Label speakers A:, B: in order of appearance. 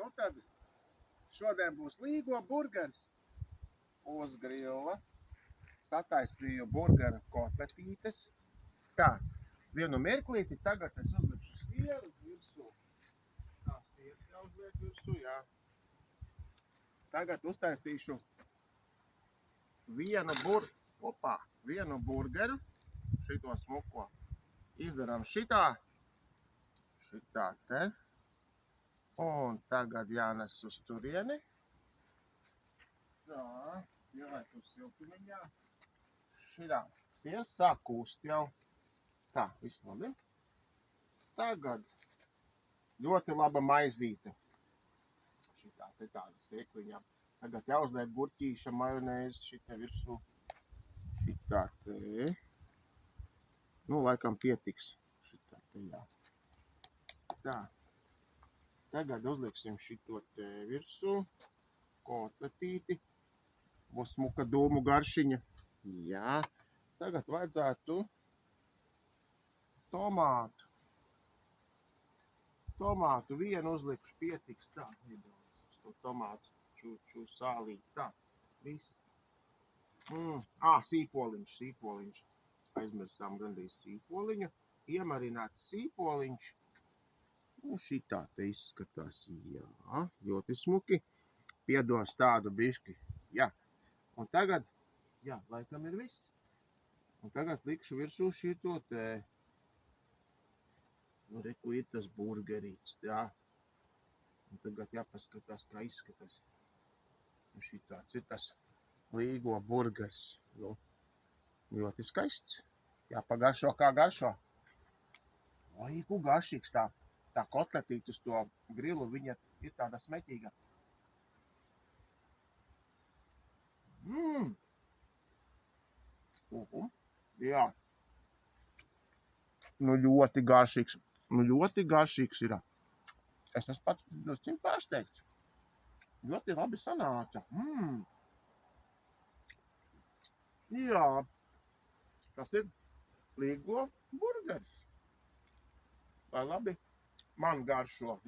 A: Nu tad šodien būs līgo burgers uz grilla. Sataisīju burgeru kotletītes. Tā, vienu mirklīti, tagad es uzlikšu sieru virsū. Tā, sieras jau uzliek virsū, jā. Tagad uztaisīšu vienu burgeru, šito smuko. Izdarām šitā te. Un tagad jānes uz turieni. Tā, ieliek uz siltumiņā. Šitā sieras sāk kūst jau. Tā, viss labi. Tagad ļoti laba maizīte. Šitā te tāda sēkliņā. Tagad jāuzliek gurķīša, majonēzi šitā virsū. Šitā te. Nu, laikam pietiks. Šitā te, jā. Tā. Tagad uzlieksim šito te virsū. Kotletīti. Būs smuka dūmu garšiņa. Jā. Tagad vajadzētu tomātu. Tomātu vienu uzlikšu pietiks. Tā, nedaudz uz to tomātu čū sālīt. Tā, viss. Sīpoliņš. Aizmirsām gandrīz sīpoliņu. Iemarināts sīpoliņš. Nu, šitā te izskatās, jā, ļoti smuki. Piedos tādu bišķi, jā. Un tagad, jā, laikam ir viss. Un tagad likšu virsū šito te, nu, reku ir tas burgerīts, jā. Un tagad jāpaskatās, kā izskatās. Un šitāds ir tas līgo burgers. Nu, ļoti skaists. Jāpagaršo, kā garšo. Laiku garšīgs tā. Tā kotletīte uz to grilu, viņa ir tāda smeķīga. Jā. Nu, ļoti garšīgs ir. Es esmu pats drusciņ pārsteigts. Ļoti labi sanāca. Jā. Tas ir līgo burgers. Vai labi? Man garšo.